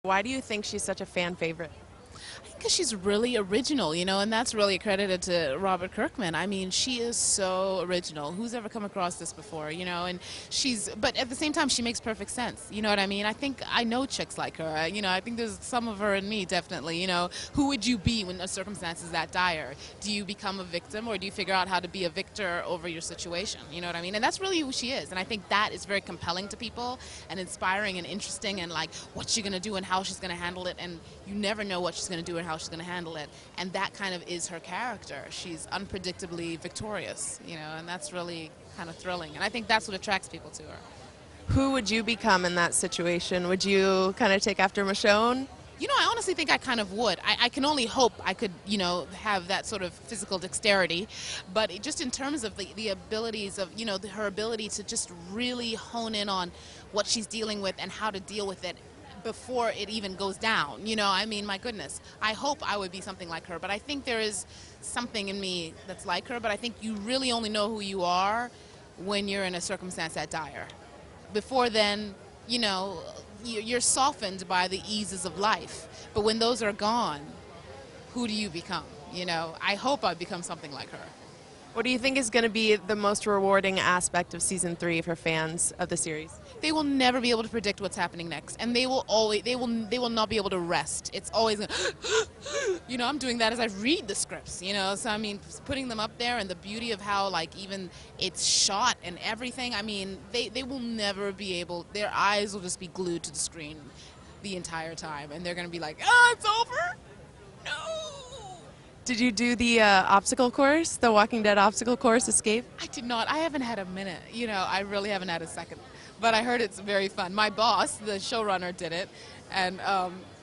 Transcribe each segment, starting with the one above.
Why do you think she's such a fan favorite? Because she's really original, and that's really accredited to Robert Kirkman. I mean, she is so original. Who's ever come across this before, and but at the same time, she makes perfect sense. You know what I mean? I think I know chicks like her. I think there's some of her in me, definitely. Who would you be when a circumstance is that dire? Do you become a victim, or do you figure out how to be a victor over your situation? You know what I mean? And that's really who she is. And I think that is very compelling to people and inspiring and interesting, and like what she's going to do and how she's going to handle it. And you never know what she's going to do and how she's going to handle it, and that kind of is her character. She's unpredictably victorious, and that's really kind of thrilling, and I think that's what attracts people to her. Who would you become in that situation? Would you kind of take after Michonne? I honestly think I kind of would. I can only hope I could, have that sort of physical dexterity, but just in terms of the abilities of, her ability to just really hone in on what she's dealing with and how to deal with it before it even goes down. I mean, my goodness, I hope I would be something like her, but I think there is something in me that's like her, but I think you really only know who you are when you're in a circumstance that dire. Before then, you're softened by the eases of life, but when those are gone, who do you become? I hope I become something like her. What do you think is going to be the most rewarding aspect of season 3 for fans of the series? They will never be able to predict what's happening next, and they will not be able to rest. It's always I'm doing that as I read the scripts, so I mean, putting them up there and the beauty of how even it's shot and everything, I mean, they will never be able, their eyes will just be glued to the screen the entire time, and they're going to be like, it's over? No! Did you do the obstacle course, the Walking Dead obstacle course, Escape? I did not. I haven't had a minute. I really haven't had a second. But I heard it's very fun. My boss, the showrunner, did it, and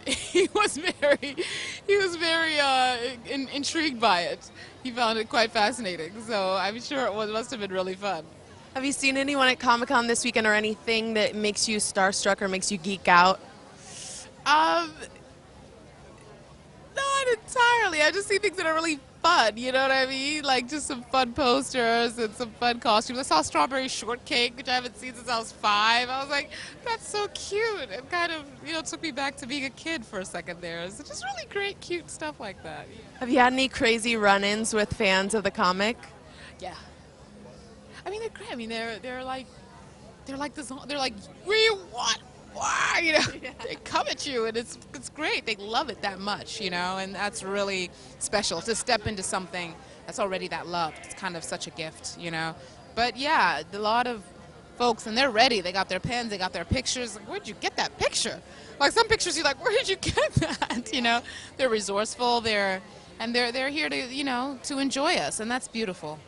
he was very intrigued by it. He found it quite fascinating. So I'm sure it must have been really fun. Have you seen anyone at Comic-Con this weekend or anything that makes you starstruck or makes you geek out? Not entirely. I just see things that are really fun, you know what I mean? Like just some fun posters and some fun costumes. I saw Strawberry Shortcake, which I haven't seen since I was 5. I was like, that's so cute. It kind of, took me back to being a kid for a second there. It's just really great, cute stuff like that. Have you had any crazy run-ins with fans of the comic? Yeah. I mean, they're great. I mean, they're like this. They're like, we want. Wow, they come at you, and it's great. They love it that much, and that's really special to step into something that's already that loved. It's kind of such a gift, But yeah, a lot of folks, and they're ready. They got their pens, they got their pictures. Like, where'd you get that picture? Like some pictures, you're like, where did you get that? They're resourceful. They're here to to enjoy us, and that's beautiful.